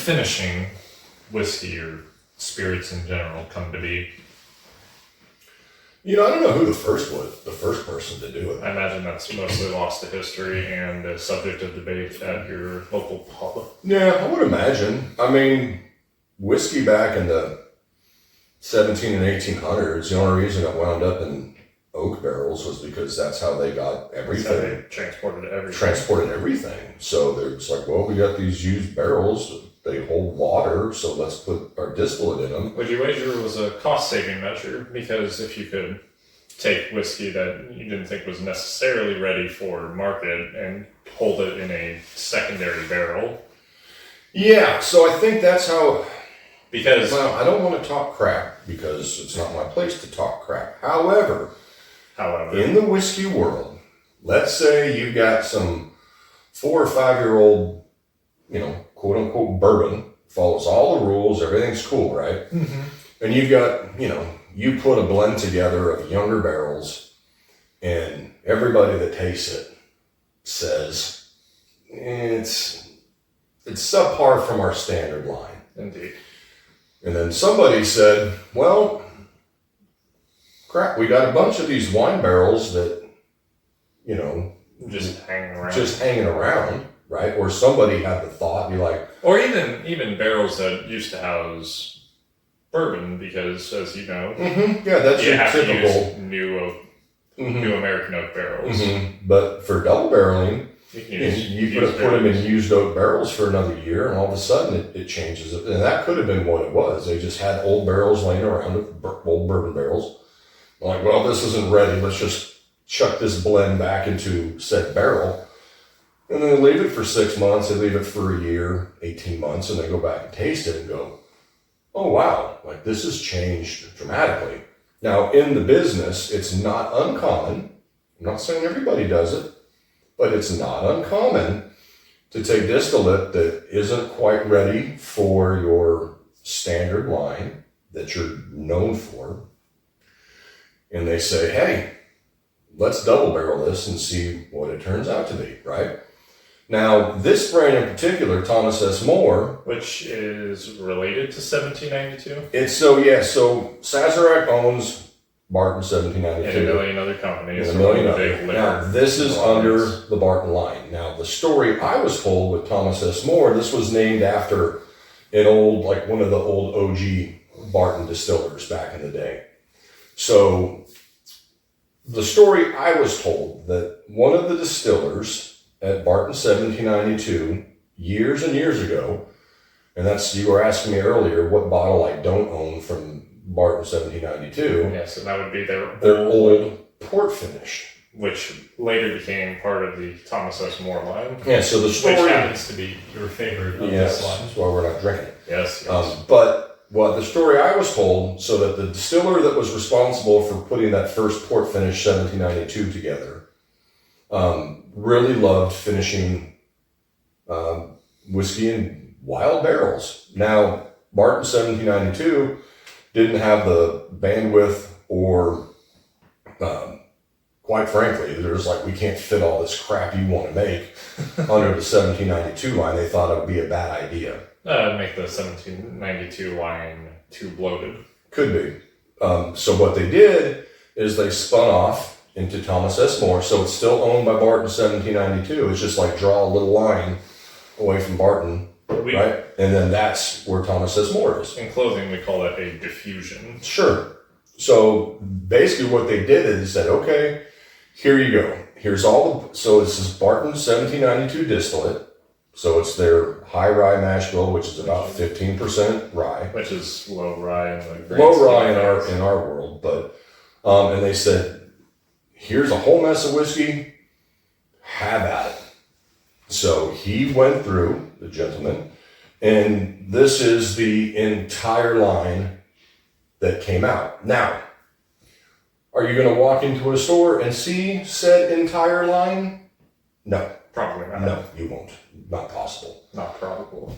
finishing whiskey or spirits in general come to be? I don't know who the first person to do it. I imagine that's mostly lost to history and a subject of debate at your local pub. Yeah, I would imagine. I mean, whiskey back in the 17 and 1800s, the only reason it wound up in oak barrels was because that's how they got everything. That's how they transported everything. So there's like, well, we got these used barrels. They hold water, so let's put our distillate in them. Would you wager it was a cost-saving measure? Because if you could take whiskey that you didn't think was necessarily ready for market and hold it in a secondary barrel. Yeah, so I think that's how... Because... Well, I don't want to talk crap because it's not my place to talk crap. However, in the whiskey world, let's say you've got some 4 or 5 year old, quote unquote bourbon, follows all the rules, everything's cool, right? Mm-hmm. And you've got, you put a blend together of younger barrels, and everybody that tastes it says it's subpar from our standard line. Indeed. And then somebody said, well, crap, we got a bunch of these wine barrels that, just hanging around, right? Or somebody had the thought, be like... Or even barrels that used to house bourbon, because, as you know... Mm-hmm. Yeah, that's your typical... New American oak barrels. Mm-hmm. But for double barreling, you could have put them in used oak barrels for another year, and all of a sudden it changes. And that could have been what it was. They just had old barrels laying around, old bourbon barrels. Like, well, this isn't ready. Let's just chuck this blend back into said barrel. And then they leave it for 6 months. They leave it for a year, 18 months, and they go back and taste it and go, oh, wow, like this has changed dramatically. Now, in the business, it's not uncommon. I'm not saying everybody does it, but it's not uncommon to take distillate that isn't quite ready for your standard line that you're known for. And they say, hey, let's double barrel this and see what it turns out to be, right? Now, this brand in particular, Thomas S. More... Which is related to 1792? So Sazerac owns Barton 1792. And a million other companies. And a million other. Now, this is under the Barton line. Now, the story I was told with Thomas S. More, this was named after one of the old OG Barton distillers back in the day. So, the story I was told that one of the distillers at Barton 1792, years and years ago, and you were asking me earlier what bottle I don't own from Barton 1792. Yes, and that would be their old port finish. Which later became part of the Thomas S. More line. Yeah, so the story... Which happens to be your favorite of this line. That's why we're not drinking it. Yes. But the story I was told, so that the distiller that was responsible for putting that first port finish 1792 together, really loved finishing whiskey in wild barrels. Now, Barton 1792 didn't have the bandwidth or, quite frankly, there's we can't fit all this crap you want to make under the 1792 line. They thought it would be a bad idea. Make the 1792 line too bloated. Could be. So what they did is they spun off into Thomas S. More, so it's still owned by Barton 1792. It's just draw a little line away from Barton, right? And then that's where Thomas S. More is. In clothing, we call that a diffusion. Sure. So basically what they did is said, okay, here you go. Here's so this is Barton 1792 distillate. So it's their high rye mash bill, which is about 15% rye. Which is low rye in the low rye in our world, but and they said, here's a whole mess of whiskey, have at it. So he went through, the gentleman, and this is the entire line that came out. Now, are you going to walk into a store and see said entire line? No. Probably not. No, you won't. Not possible. Not probable.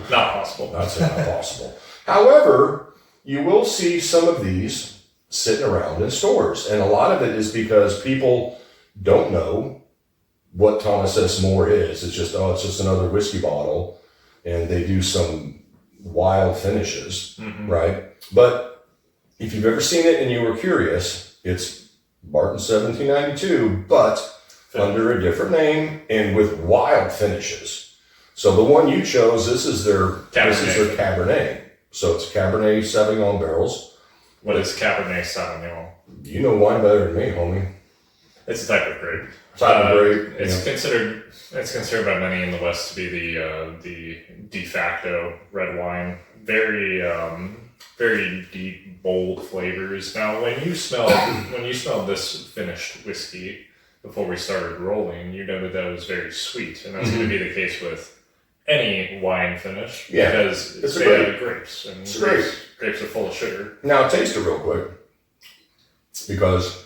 Not possible. That's not possible. However, you will see some of these sitting around in stores. And a lot of it is because people don't know what Thomas S. More is. It's just another whiskey bottle. and they do some wild finishes, right? But if you've ever seen it and you were curious, it's Barton 1792, but under a different name and with wild finishes. So the one you chose, this is their Cabernet. So it's Cabernet Sauvignon barrels. What is Cabernet Sauvignon? You know wine better than me, homie. It's a type of grape. It's considered by many in the West to be the de facto red wine. Very very deep, bold flavors. Now, when you smell this finished whiskey before we started rolling, you know that was very sweet, and that's going to be the case with any wine finish because it's made out of grapes, and grapes are full of sugar. Now, taste it real quick because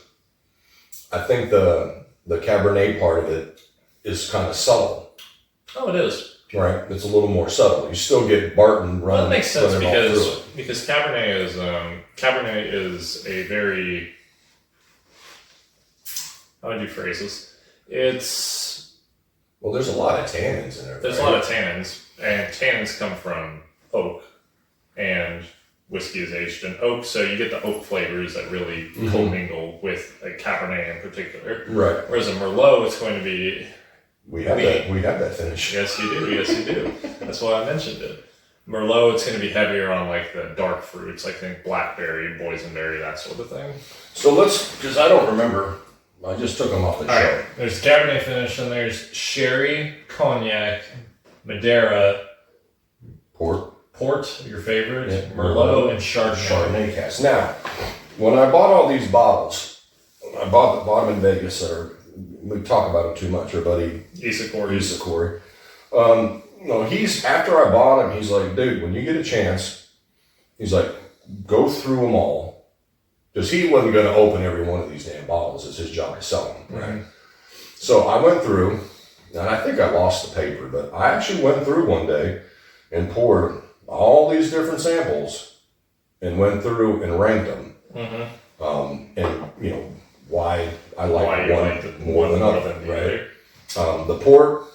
I think the Cabernet part of it is kind of subtle. Oh, it is. Right, it's a little more subtle. You still get Barton running. Well, that makes sense because Cabernet is a very, how would you phrase this? There's a lot of tannins in there. There's a lot of tannins, and tannins come from oak, and whiskey is aged in oak, so you get the oak flavors that really commingle with a Cabernet in particular. Right. Whereas a Merlot, it's going to be. We have that finish. Yes, you do. That's why I mentioned it. Merlot, it's going to be heavier on like the dark fruits, like think blackberry, boysenberry, that sort of thing. So because I don't remember, I just took them off the shelf. Right. There's Cabernet finish, and there's sherry, cognac, Madeira, port, your favorite, Merlot, and Chardonnay. Cask. Now, when I bought all these bottles, I bought them in Vegas we talk about him too much. Our buddy Isa Corey. After I bought him, he's like, dude, when you get a chance, he's like, go through them all, because he wasn't going to open every one of these damn bottles. It's his job to sell them, right? So I went through, and I think I lost the paper, but I actually went through one day and poured all these different samples and went through and ranked them, and why I like one more than other, right? The port,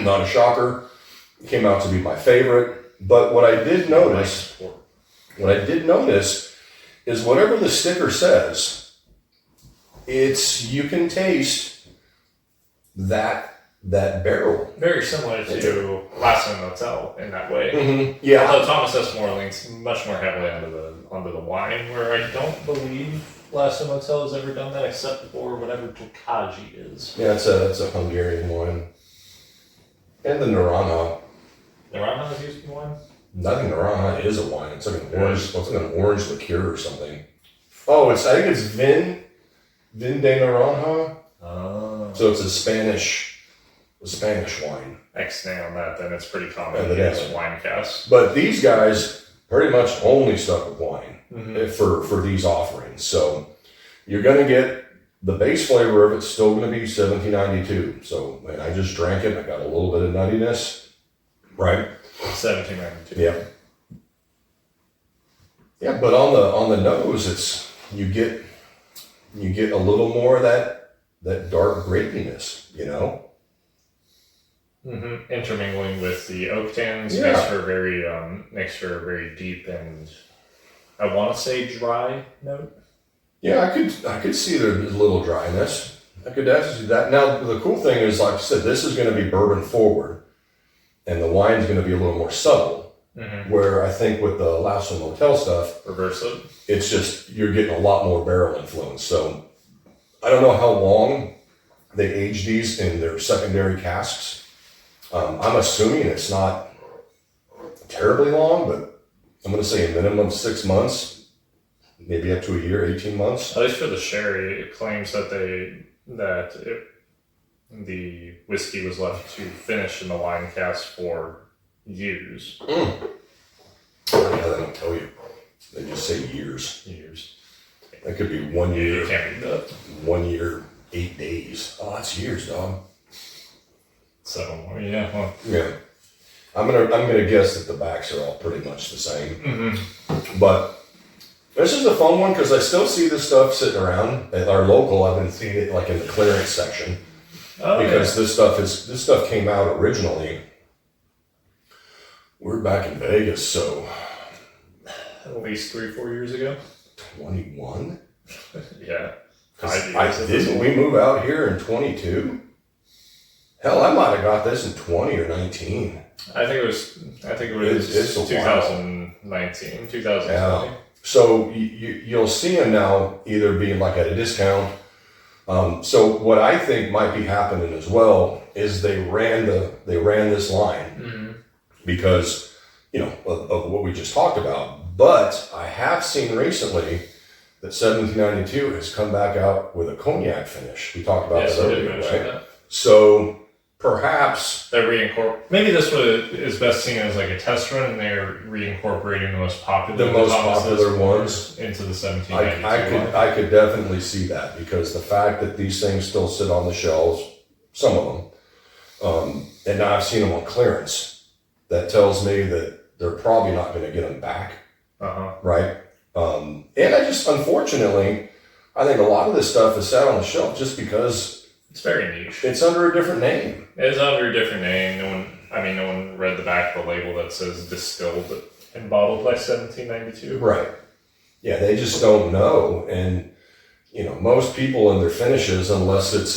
not a shocker, came out to be my favorite. But what I did notice is whatever the sticker says, you can taste that barrel. Very similar to Last Hotel in that way. Mm-hmm. Yeah. Although Thomas S. More leans much more heavily onto the wine, where I don't believe Last Hotel has ever done that except for whatever Tokaji is. Yeah, it's a Hungarian wine. And the Naranja. Naranja is used in wine? I think Naranja is a wine. It's like an orange liqueur or something. Oh, I think it's Vin de Naranja. Oh. So it's a Spanish wine. X-nay on that, then it's pretty common in wine casks. But these guys pretty much only stuck with wine for these offerings. So you're going to get the base flavor of it's still going to be 1792. So when I just drank it, I got a little bit of nuttiness, right? 1792. Yeah. Yeah, but on the nose, you get a little more of that dark grapiness, Mm-hmm. Intermingling with the oak tannins makes for a very deep and I want to say dry note. Yeah, I could see there's a little dryness. I could actually see that. Now the cool thing is, like I said, this is going to be bourbon forward, and the wine's going to be a little more subtle. Mm-hmm. Where I think with the Last Motel stuff, reverse it. It's just you're getting a lot more barrel influence. So I don't know how long they age these in their secondary casks. I'm assuming it's not terribly long, but I'm going to say a minimum of 6 months, maybe up to a year, 18 months. At least for the sherry, it claims that the whiskey was left to finish in the wine cask for years. Yeah, they don't tell you. They just say years. That could be 1 year. You can't read that. 1 year, 8 days. Oh, that's years, dog. So yeah. Well. Yeah. I'm gonna guess that the backs are all pretty much the same. Mm-hmm. But this is a fun one because I still see this stuff sitting around at our local. I've been seeing it like in the clearance section because this stuff came out originally We're back in Vegas, so At least 3-4 years ago. 21. Yeah. Didn't we move out here in 22? Hell, I might have got this in 20 or 19. I think it was. It's 2019, 2020. Yeah. So you'll see them now either being like at a discount. So what I think might be happening as well is they ran this line because of what we just talked about. But I have seen recently that 1792 has come back out with a cognac finish. We talked about that earlier, right? That. So perhaps they're maybe this is best seen as like a test run, and they're reincorporating the most popular ones into the 1792. I could definitely see that, because the fact that these things still sit on the shelves, some of them, and now I've seen them on clearance, that tells me that they're probably not going to get them back, right? And unfortunately, I think a lot of this stuff is sat on the shelf just because it's very niche. It's under a different name. It's under a different name. No one read the back of the label that says distilled and bottled by 1792. Right. Yeah, they just don't know. And, most people in their finishes, unless it's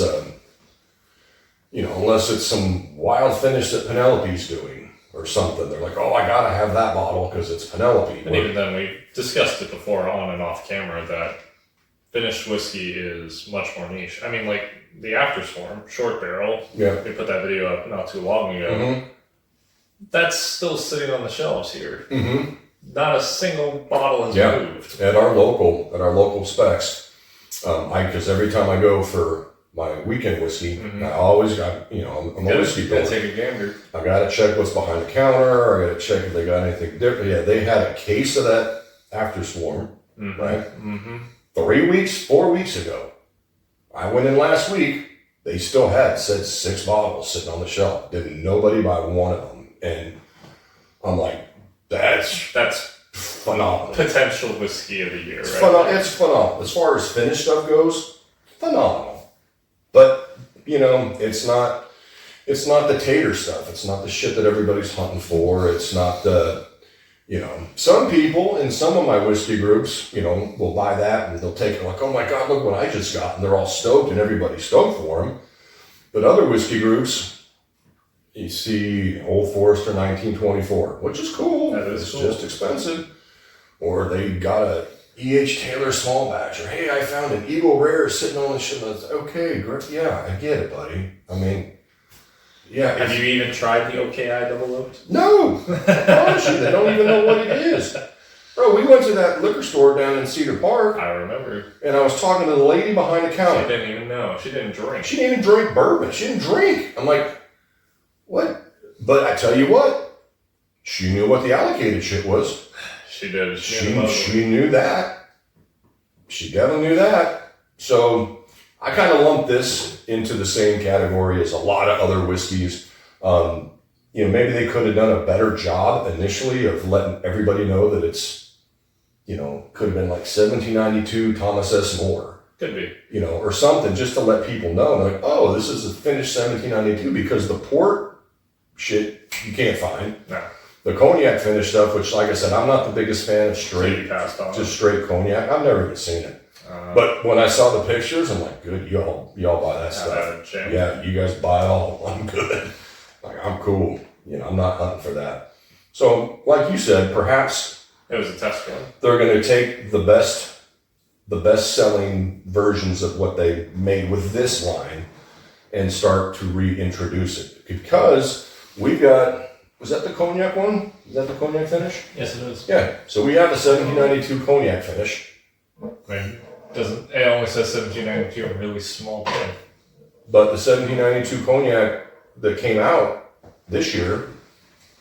some wild finish that Penelope's doing or something, they're like, oh, I got to have that bottle because it's Penelope. And even then, we discussed it before on and off camera that finished whiskey is much more niche. I mean, like the Afterswarm short barrel. Yeah. We put that video up not too long ago. Mm-hmm. That's still sitting on the shelves here. Mm-hmm. Not a single bottle has moved. At our local specs, because every time I go for my weekend whiskey, I always got, I'm a whiskey builder. Gotta take a gander. I gotta check what's behind the counter. I gotta check if they got anything different. Yeah, they had a case of that Afterswarm, right? 4 weeks ago. I went in last week. They still had said 6 bottles sitting on the shelf. Didn't nobody buy one of them, and I'm like, that's phenomenal. Potential whiskey of the year, right? It's phenomenal. As far as finished stuff goes, phenomenal. But it's not the tater stuff. It's not the shit that everybody's hunting for. It's not the some people in some of my whiskey groups, will buy that and they'll take it like, oh my God, look what I just got. And they're all stoked and everybody's stoked for them. But other whiskey groups, you see Old Forester 1924, which is cool. It's just expensive. Or they got a E.H. Taylor small batch. Or, hey, I found an Eagle Rare sitting on the shelf. Okay, great. Yeah, I get it, buddy. I mean, yeah. Have you even tried the OKI double oaked? No. Honestly, they don't even know what it is. Bro, we went to that liquor store down in Cedar Park. I remember. And I was talking to the lady behind the counter. She didn't even know. She didn't drink. She didn't even drink bourbon. She didn't drink. I'm like, what? But I tell you what, she knew what the allocated shit was. She did. She knew that. She definitely knew that. So I kind of lumped this into the same category as a lot of other whiskeys. Maybe they could have done a better job initially of letting everybody know that it's, could have been like 1792 Thomas S. Moore. Could be. Or something, just to let people know, like, oh, this is a finished 1792, because the port shit you can't find. No. The cognac finish stuff, which, like I said, I'm not the biggest fan of straight cognac. I've never even seen it. But when I saw the pictures, I'm like, good, y'all buy that stuff. Yeah, you guys buy it all. I'm good. Like, I'm cool. I'm not hunting for that. So, like you said, perhaps it was a test run. They're going to take the best selling versions of what they made with this line and start to reintroduce it, because we've got. Was that the cognac one? Is that the cognac finish? Yes, it is. Yeah. So we have the 1792 cognac finish. It only says 1792 in really small print. But the 1792 cognac that came out this year,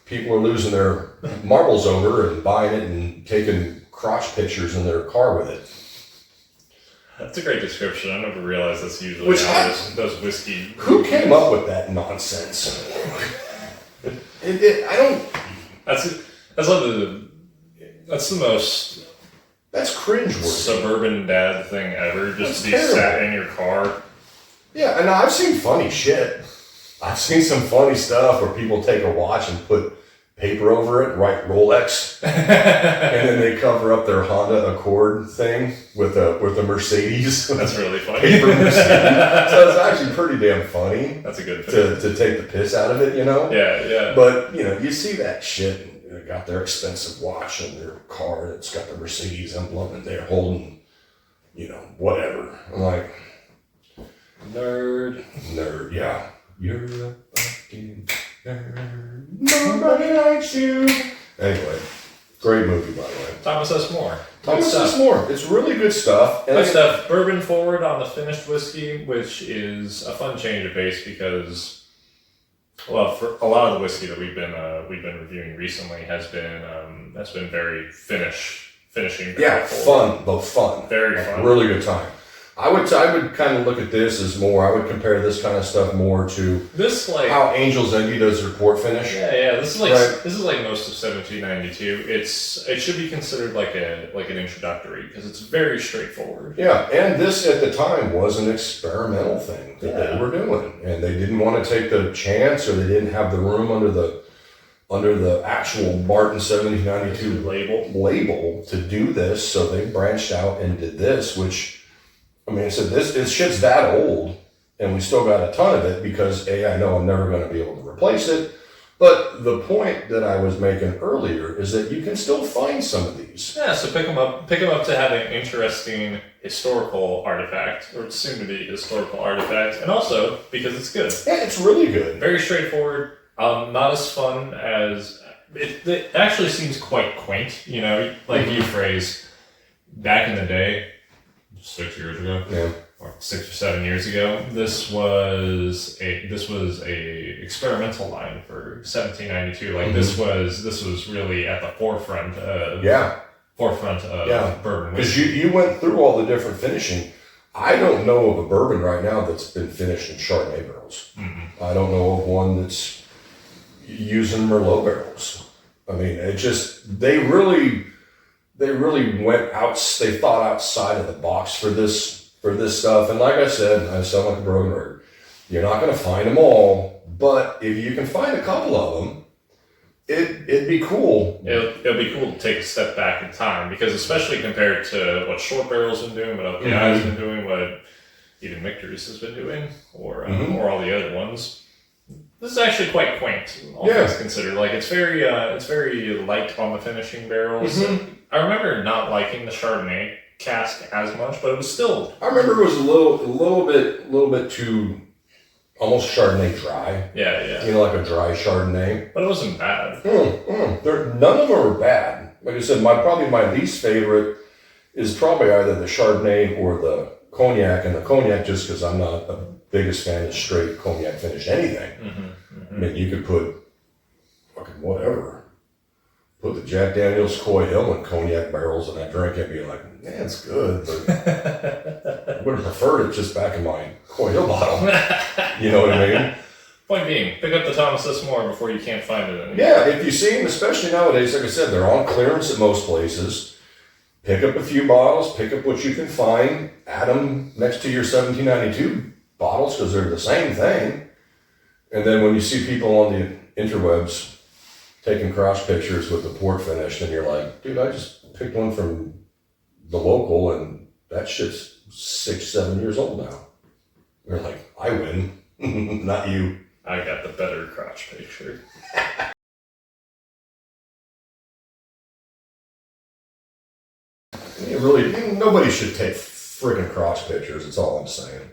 people are losing their marbles over and buying it and taking crotch pictures in their car with it. That's a great description. I never realized that's usually how those whiskey. Who came up with that nonsense? I don't. That's the most. That's cringeworthy. Suburban dad thing ever. Just to be sat in your car. Yeah, and I've seen funny shit. I've seen some funny stuff where people take a watch and put paper over it, write Rolex, and then they cover up their Honda Accord thing with a Mercedes. That's really funny. Paper Mercedes. So it's actually pretty damn funny. That's a good to take the piss out of it, you know? Yeah, yeah. But, you know, you see that shit, and they got their expensive watch and their car that's got the Mercedes emblem, and they're holding, you know, whatever. I'm like, nerd, yeah. You're a fucking nerd. Nobody likes you. Anyway, great movie, by the way. Thomas S. More. Thomas S. More. It's really good stuff. Good stuff. Bourbon forward on the finished whiskey, which is a fun change of pace because, well, for a lot of the whiskey that we've been reviewing recently has been very finishing. Yeah, fun. Very fun. Really good time. I would kind of look at this as more. I would compare this kind of stuff more to this, like how Angel's Envy does their port finish. Yeah. This is like most of 1792. It should be considered like an introductory because it's very straightforward. Yeah, and this at the time was an experimental thing that they were doing, and they didn't want to take the chance, or they didn't have the room under the actual Barton 1792 label to do this, so they branched out and did this, which. I mean, I said, this shit's that old, and we still got a ton of it because, I know I'm never going to be able to replace it. But the point that I was making earlier is that you can still find some of these. Yeah, so pick them up to have an interesting historical artifact, or soon to be historical artifact, and also because it's good. Yeah, it's really good. Very straightforward. Not as fun as it actually seems quite quaint. You know, like you phrase back in the day. 6 years ago, or 6 or 7 years ago, this was a experimental line for 1792. Like this was really at the forefront of bourbon. Because you went through all the different finishing. I don't know of a bourbon right now that's been finished in Chardonnay barrels. Mm-hmm. I don't know of one that's using Merlot barrels. I mean, they really went out. They thought outside of the box for this stuff. And like I said, I sound like a broken record. You're not going to find them all, but if you can find a couple of them, it'd be cool. It'll be cool to take a step back in time because, especially compared to what Short Barrel's been doing, what LPI has been doing, what even Michter's has been doing, or all the other ones. This is actually quite quaint, all things considered. Like it's very light on the finishing barrels. Mm-hmm. I remember not liking the Chardonnay cask as much, but it was still. I remember it was a little bit too almost Chardonnay dry. Yeah. You know, like a dry Chardonnay. But it wasn't bad. None of them are bad. Like I said, probably my least favorite is probably either the Chardonnay or the cognac, and the cognac just because I'm not the biggest fan of straight cognac finished anything. I mean, you could put fucking whatever. Put the Jack Daniel's Coy Hill in cognac barrels and I drink it and be like, man, it's good, but I would have preferred it just back in my Coy Hill bottle. You know what I mean? Point being, pick up the Thomas S. More before you can't find it anymore. Yeah, if you see them, especially nowadays, like I said, they're on clearance at most places. Pick up a few bottles, pick up what you can find, add them next to your 1792 bottles because they're the same thing. And then when you see people on the interwebs taking crotch pictures with the port finish, and you're like, dude, I just picked one from the local and that shit's 6-7 years old now. You're like, I win, not you. I got the better crotch picture. Nobody should take friggin' crotch pictures, that's all I'm saying.